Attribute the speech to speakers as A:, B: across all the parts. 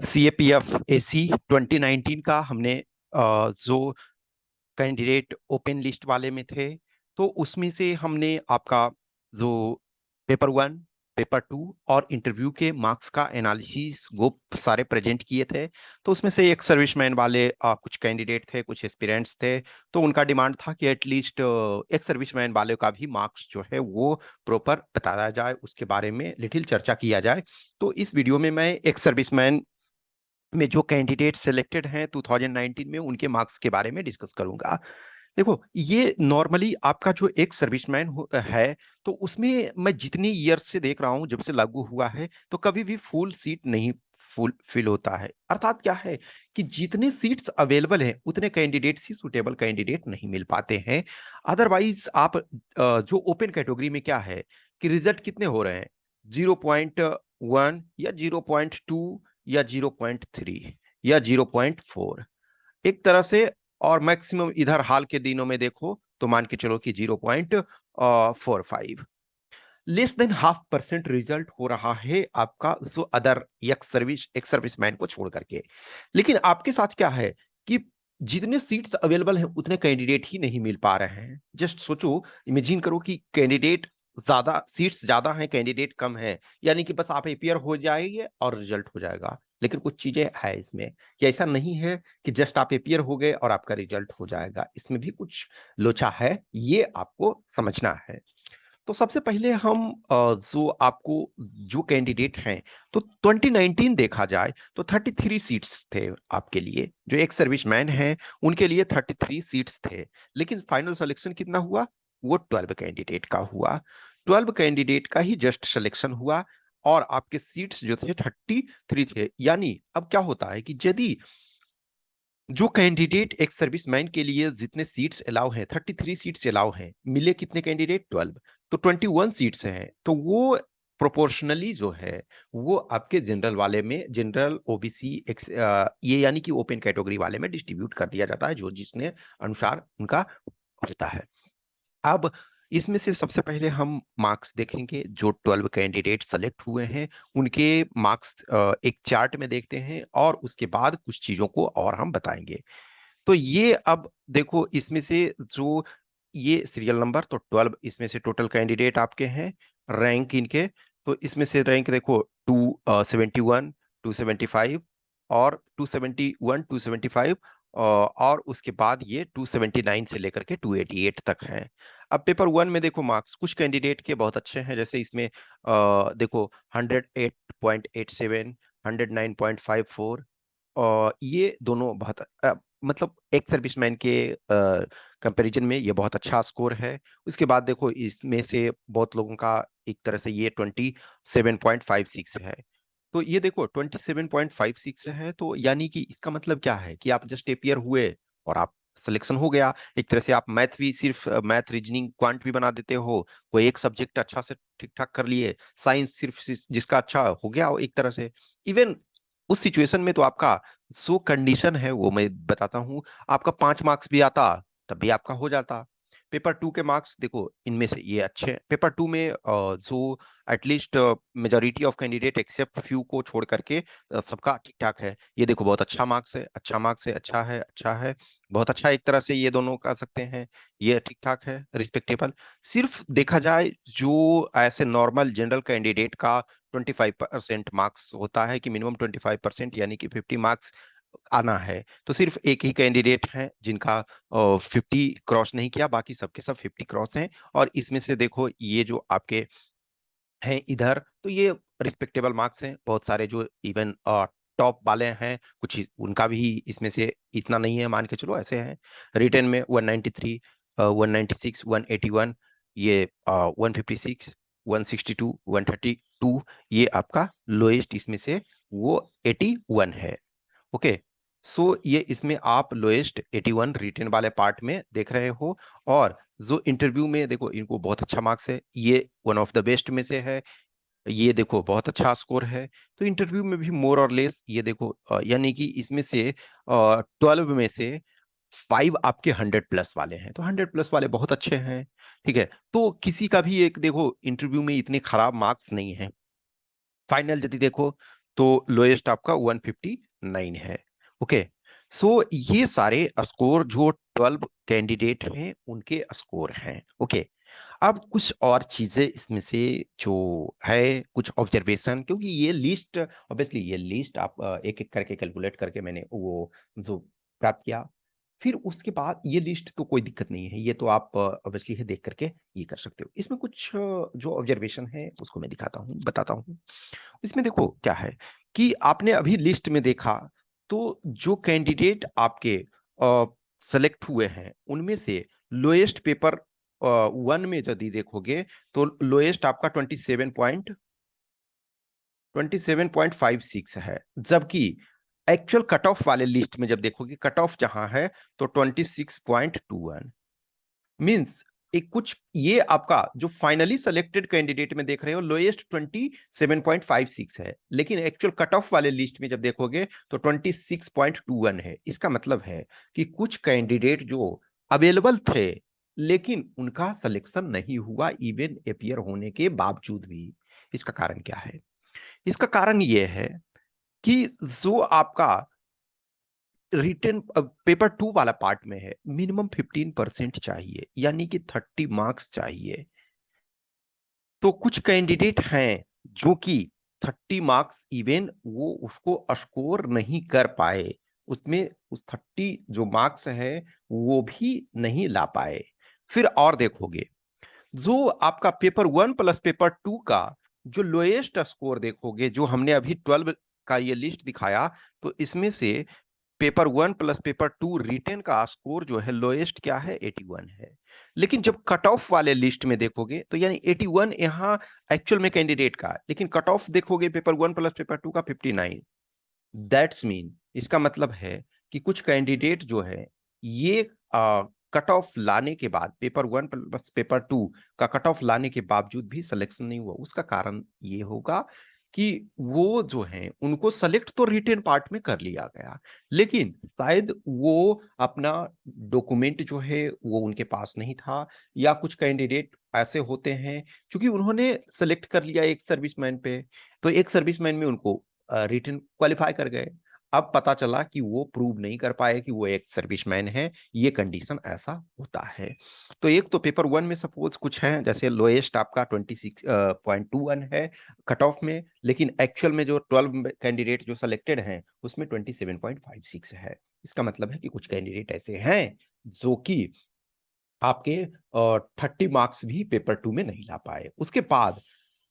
A: CAPF AC 2019 का हमने जो कैंडिडेट ओपन लिस्ट वाले में थे, तो उसमें से हमने आपका जो पेपर 1, पेपर 2 और इंटरव्यू के मार्क्स का एनालिसिस वो सारे प्रेजेंट किए थे। तो उसमें से एक सर्विसमैन वाले कुछ कैंडिडेट थे, कुछ एस्पिरेंट्स थे। तो उनका डिमांड था कि एटलीस्ट एक सर्विसमैन वाले का भी मार्क्स जो है वो प्रॉपर बताया जाए, उसके बारे में लिटिल चर्चा किया जाए। तो इस वीडियो में मैं एक सर्विसमैन में जो कैंडिडेट सिलेक्टेड हैं 2019 में उनके मार्क्स के बारे में डिस्कस करूंगा। देखो, ये नॉर्मली आपका जो एक सर्विसमैन है, तो उसमें मैं जितनी ईयर्स से देख रहा हूं, जब से लागू हुआ है, तो कभी भी फुल सीट नहीं फुल फिल होता है। अर्थात क्या है कि जितने सीट्स अवेलेबल हैं उतने कैंडिडेट्स ही सुटेबल कैंडिडेट नहीं मिल पाते हैं। अदरवाइज आप जो ओपन कैटेगरी में क्या है कि रिजल्ट कितने हो रहे हैं, 0.1 या 0.2 या 0.3 या 0.4 एक तरह से। और मैक्सिमम इधर हाल के दिनों में देखो तो मान के चलो कि 0.45, लेस देन ½ % रिजल्ट हो रहा है आपका जो अदर एक सर्विसमैन को छोड़ करके। लेकिन आपके साथ क्या है कि जितने सीट्स अवेलेबल हैं उतने कैंडिडेट ही नहीं मिल पा रहे हैं। जस्ट सोचो, इमेजिन करो कि कैंडिडेट ज्यादा, सीट्स ज्यादा हैं, कैंडिडेट कम है, यानी कि बस आप अपियर हो जाएंगे और रिजल्ट हो जाएगा। लेकिन कुछ चीजें है इसमें कि ऐसा नहीं है कि जस्ट आप अपियर हो गए और आपका रिजल्ट हो जाएगा। इसमें भी कुछ लोचा है, ये आपको समझना है। तो सबसे पहले हम जो आपको जो कैंडिडेट हैं, तो 2019 देखा जाए तो 33 सीट्स थे आपके लिए। जो एक सर्विसमैन हैं उनके लिए 33 सीट्स थे। लेकिन फाइनल सिलेक्शन कितना हुआ, वो 12 कैंडिडेट का हुआ। 12 कैंडिडेट का ही जस्ट सिलेक्शन हुआ और आपके सीट्स जो थे 33 थे। यानी अब क्या होता है कि यदि जो कैंडिडेट एक सर्विसमैन के लिए जितने सीट्स अलाउ हैं, 33 सीट्स अलाउ हैं, मिले कितने कैंडिडेट, 12, तो 21 सीट्स हैं। तो वो प्रोपोर्शनली जो है वो आपके जनरल वाले में, जनरल ओबीसी ये यानी कि ओपन कैटेगरी वाले में डिस्ट्रीब्यूट कर दिया जाता है, जो जिसने अनुसार उनका होता है। अब इसमें से सबसे पहले हम मार्क्स देखेंगे। जो 12 कैंडिडेट सेलेक्ट हुए हैं उनके मार्क्स एक चार्ट में देखते हैं और उसके बाद कुछ चीजों को और हम बताएंगे। तो ये अब देखो, इसमें से जो ये सीरियल नंबर, तो 12 इसमें से टोटल कैंडिडेट आपके हैं। रैंक इनके, तो इसमें से रैंक देखो 271, 275 और 271, 275 और उसके बाद ये 279 से लेकर के 288 तक हैं। अब पेपर 1 में देखो मार्क्स कुछ कैंडिडेट के बहुत अच्छे हैं, जैसे इसमें देखो 108.87, 109.54, और ये दोनों बहुत मतलब एक सर्विसमैन के कंपैरिजन में ये बहुत अच्छा स्कोर है। उसके बाद देखो इसमें से बहुत लोगों का एक तरह से ये 27.56 है। तो ये देखो 27.56 है, तो यानी कि इसका मतलब क्या है कि आप जस्ट एपियर हुए और आप सिलेक्शन हो गया। एक तरह से आप मैथ भी, सिर्फ मैथ, रीजनिंग, क्वांट भी बना देते हो, कोई एक सब्जेक्ट अच्छा से ठीक ठाक कर लिए, साइंस सिर्फ जिसका अच्छा हो गया हो एक तरह से। इवन उस सिचुएशन में तो आपका जो कंडीशन है वो मैं बताता हूं, आपका 5 मार्क्स भी आता तब भी आपका हो जाता। पेपर 2 के मार्क्स देखो, इनमें से ये अच्छे हैं। पेपर 2 में जो at least majority of candidate except few को छोड़ करके सबका ठीक ठाक है। ये देखो बहुत अच्छा मार्क्स है, अच्छा मार्क्स है, अच्छा है, अच्छा है, बहुत अच्छा। एक तरह से ये दोनों कह सकते हैं ये ठीक ठाक है, रिस्पेक्टेबल। सिर्फ देखा जाए जो ऐसे नॉर्मल जनरल कैंडिडेट का 25% मार्क्स होता है कि मिनिमम 25%, यानी कि 50 मार्क्स आना है, तो सिर्फ एक ही कैंडिडेट है जिनका 50 क्रॉस नहीं किया, बाकी सबके सब 50 क्रॉस हैं। और इसमें से देखो ये जो आपके हैं इधर, तो ये रिस्पेक्टेबल मार्क्स हैं। बहुत सारे जो इवन टॉप वाले हैं, कुछ उनका भी इसमें से इतना नहीं है, मान के चलो ऐसे हैं। रिटेन में 193, 196, 181, ये 156, 162, 132, ये आपका लोएस्ट इसमें से वो 81 है। ओके, सो ये इसमें आप लोएस्ट 81 रिटेन वाले पार्ट में देख रहे हो। और जो इंटरव्यू में देखो इनको बहुत अच्छा मार्क्स है, ये वन ऑफ द बेस्ट में से है। ये देखो बहुत अच्छा स्कोर है। तो इंटरव्यू में भी मोर और लेस ये देखो यानी कि इसमें से 12 में से 5 आपके 100+ वाले हैं, तो 100+ वाले बहुत अच्छे हैं। ठीक है, तो किसी का भी एक देखो इंटरव्यू में इतने खराब मार्क्स नहीं है। फाइनल यदि देखो तो लोएस्ट आपका 159 है। ओके, सो ये सारे स्कोर जो 12 कैंडिडेट हैं उनके स्कोर हैं। ओके, अब कुछ और चीजें इसमें से जो है, कुछ ऑब्जर्वेशन, क्योंकि ये लिस्ट ऑब्वियसली ये लिस्ट आप एक एक करके कैलकुलेट करके मैंने वो जो प्राप्त किया, फिर उसके बाद ये लिस्ट तो कोई दिक्कत नहीं है, ये तो आप ऑब्वियसली है देख करके ये कर सकते हो। इसमें कुछ जो ऑब्जर्वेशन है उसको मैं दिखाता हूँ, बताता हूँ। इसमें देखो क्या है कि आपने अभी लिस्ट में देखा तो जो कैंडिडेट आपके सेलेक्ट हुए हैं उनमें से लोएस्ट पेपर वन में यदि देखोगे तो लोएस्ट आपका 27.56 है, जबकि एक्चुअल कट ऑफ वाले लिस्ट में जब देखोगे कट ऑफ जहां है तो 26.21 मींस एक कुछ ये आपका जो फाइनली सेलेक्टेड कैंडिडेट में देख रहे हो लोएस्ट 27.56 है, लेकिन एक्चुअल कट ऑफ वाले लिस्ट में जब देखोगे तो 26.21 है। इसका मतलब है कि कुछ कैंडिडेट जो अवेलेबल थे लेकिन उनका सिलेक्शन नहीं हुआ इवन अपियर होने के बावजूद भी। इसका कारण क्या है? इसका कारण यह है कि जो आपका रिटर्न पेपर 2 वाला पार्ट में है मिनिमम 15% चाहिए, यानी कि 30 मार्क्स चाहिए। तो कुछ कैंडिडेट हैं जो कि 30 मार्क्स इवन वो उसको स्कोर नहीं कर पाए, उसमें उस 30 जो मार्क्स है वो भी नहीं ला पाए। फिर और देखोगे जो आपका पेपर 1 प्लस पेपर 2 का जो लोएस्ट स्कोर देखोगे, जो हमने अभी 12 का ये लिस्ट दिखाया, तो इसमें से पेपर 1 प्लस पेपर 2 रिटेन का स्कोर जो है लोएस्ट क्या है 81 है। लेकिन जब कट ऑफ वाले लिस्ट में देखोगे तो यानी 81 यहाँ एक्चुअल में कैंडिडेट का, लेकिन कट ऑफ देखोगे पेपर 1 प्लस पेपर 2 का 59। दैट्स मीन इसका मतलब है कि कुछ कैंडिडेट जो है ये कट ऑफ लाने के बाद पेपर 1 प्लस पेपर 2 का कट ऑफ लाने के बावजूद भी सिलेक्शन नहीं हुआ। उसका कारण ये होगा कि वो जो है उनको सेलेक्ट तो रिटेन पार्ट में कर लिया गया, लेकिन शायद वो अपना डॉक्यूमेंट जो है वो उनके पास नहीं था, या कुछ कैंडिडेट ऐसे होते हैं क्योंकि उन्होंने सेलेक्ट कर लिया एक सर्विसमैन पे, तो एक सर्विसमैन में उनको रिटन क्वालिफाई कर गए। अब पता चला कि वो प्रूव नहीं कर पाए कि वो एक सर्विसमैन है, ये कंडीशन ऐसा होता है। तो एक तो पेपर 1 में सपोज कुछ है जैसे लोएस्ट आपका 26.21 है कट ऑफ में, लेकिन एक्चुअल में जो 12 कैंडिडेट जो सिलेक्टेड हैं उसमें 27.56 है। इसका मतलब है कि कुछ कैंडिडेट ऐसे हैं जो कि आपके 30 मार्क्स भी पेपर 2 में नहीं ला पाए। उसके बाद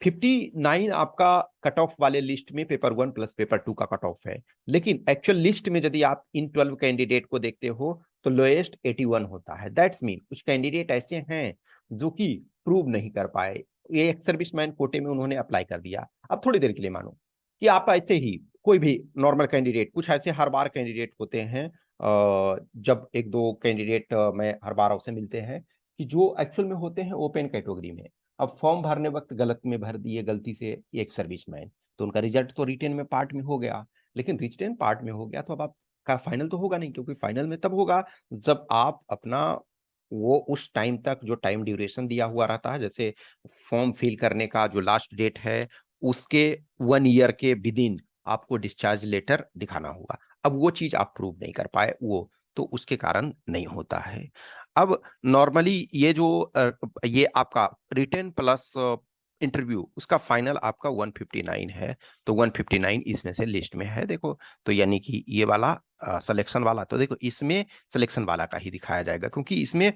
A: 59 आपका कट ऑफ वाले लिस्ट में पेपर 1 प्लस पेपर 2 का कट ऑफ है, लेकिन एक्चुअल लिस्ट में यदि आप इन 12 कैंडिडेट को देखते हो तो लोएस्ट 81 होता है। दैट्स मीन कुछ कैंडिडेट ऐसे हैं जो कि प्रूव नहीं कर पाए, ये एक सर्विसमैन कोटे में उन्होंने अप्लाई कर दिया। अब थोड़ी देर के लिए मानो कि आप ऐसे ही कोई भी नॉर्मल कैंडिडेट, कुछ ऐसे हर बार कैंडिडेट होते हैं, जब एक दो कैंडिडेट में हर बार उससे मिलते हैं कि जो एक्चुअल में होते हैं ओपन कैटेगरी में, अब फॉर्म भरने वक्त गलत में भर दिए गलती से एक सर्विसमैन, तो उनका रिजल्ट तो रिटेन में पार्ट में हो गया, लेकिन रिटेन पार्ट में हो गया तो अब आपका फाइनल तो होगा नहीं, क्योंकि फाइनल में तब होगा जब आप अपना वो उस टाइम तक जो टाइम ड्यूरेशन दिया हुआ रहता है, जैसे फॉर्म फिल करने का जो लास्ट डेट है उसके 1 ईयर के विद इन आपको डिस्चार्ज लेटर दिखाना होगा। अब वो चीज आप प्रूव नहीं कर पाए, वो तो उसके कारण नहीं होता है। अब नॉर्मली ये जो ये आपका रिटन प्लस इंटरव्यू उसका फाइनल आपका 159 है, तो 159 इसमें से लिस्ट में है देखो। तो यानी कि ये वाला सिलेक्शन वाला, तो देखो इसमें सिलेक्शन वाला का ही दिखाया जाएगा, क्योंकि इसमें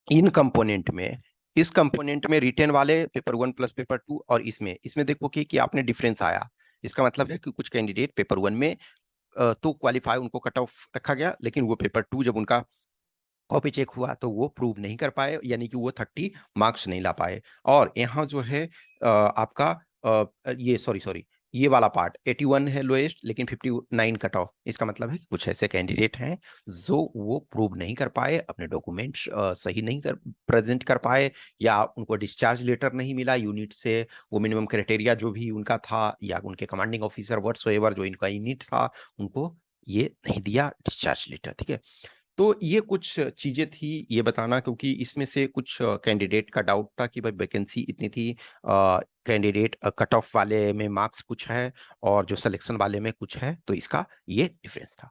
A: इन कंपोनेंट में, इस कंपोनेंट में रिटेन वाले पेपर 1 प्लस पेपर 2 और इसमें इसमें देखो कि आपने डिफरेंस आया। इसका मतलब है कि कुछ कैंडिडेट पेपर 1 में तो क्वालिफाई उनको कट ऑफ रखा गया, लेकिन वो पेपर 2 जब उनका कॉपी चेक हुआ तो वो प्रूव नहीं कर पाए, यानी कि वो 30 मार्क्स नहीं ला पाए। और यहाँ जो है आपका ये सॉरी सॉरी ये वाला पार्ट 81 है लोएस्ट, लेकिन 59 कट ऑफ। इसका मतलब है कि कुछ ऐसे कैंडिडेट हैं जो वो प्रूव नहीं कर पाए, अपने डॉक्यूमेंट्स सही नहीं कर प्रेजेंट कर पाए, या उनको डिस्चार्ज लेटर नहीं मिला यूनिट से, वो मिनिमम क्राइटेरिया जो भी उनका था, या उनके कमांडिंग ऑफिसर व्हाटसोएवर जो इनका यूनिट था उनको ये नहीं दिया डिस्चार्ज लेटर। ठीक है, तो ये कुछ चीजें थी ये बताना, क्योंकि इसमें से कुछ कैंडिडेट का डाउट था कि भाई वैकेंसी इतनी थी, कैंडिडेट कट ऑफ वाले में मार्क्स कुछ है और जो सिलेक्शन वाले में कुछ है, तो इसका ये डिफरेंस था।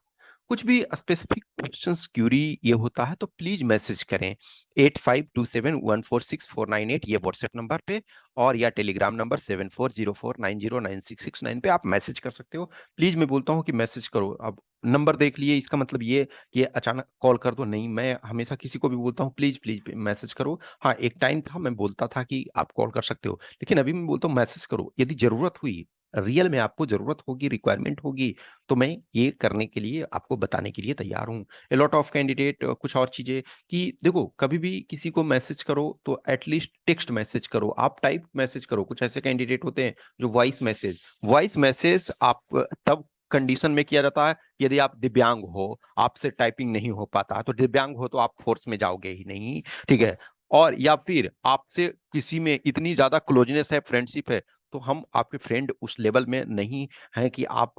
A: कुछ भी स्पेसिफिक क्वेश्चंस क्यूरी ये होता है तो प्लीज मैसेज करें 8527146498 ये व्हाट्सएप नंबर पे, और या टेलीग्राम नंबर 7404909669 पे आप मैसेज कर सकते हो। प्लीज मैं बोलता हूँ कि मैसेज करो। अब नंबर देख लिए इसका मतलब ये कि अचानक कॉल कर दो नहीं, मैं हमेशा किसी को भी बोलता हूँ प्लीज प्लीज मैसेज करो। हाँ, एक टाइम था मैं बोलता था कि आप कॉल कर सकते हो, लेकिन अभी मैं बोलता हूँ मैसेज करो। यदि जरूरत हुई, रियल में आपको जरूरत होगी, रिक्वायरमेंट होगी, तो मैं ये करने के लिए आपको बताने के लिए तैयार हूँ। ए लॉट ऑफ कैंडिडेट कुछ और चीजें कि देखो, कभी भी किसी को मैसेज करो तो एटलीस्ट टेक्स्ट मैसेज करो, आप टाइप मैसेज करो। कुछ ऐसे कैंडिडेट होते हैं जो वॉइस मैसेज आप तब कंडीशन में किया जाता है यदि आप दिव्यांग हो, आपसे टाइपिंग नहीं हो पाता, तो दिव्यांग हो तो आप फोर्स में जाओगे ही नहीं, ठीक है। और या फिर आपसे किसी में इतनी ज्यादा क्लोजनेस है, फ्रेंडशिप है, तो हम आपके फ्रेंड उस लेवल में नहीं है कि आप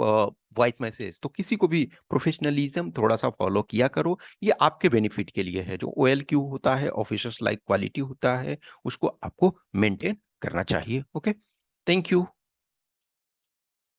A: वॉइस मैसेज, तो किसी को भी प्रोफेशनलिज्म थोड़ा सा फॉलो किया करो। ये आपके बेनिफिट के लिए है। जो OLQ होता है, ऑफिसर्स लाइक क्वालिटी होता है, उसको आपको मेंटेन करना चाहिए। Okay, thank you.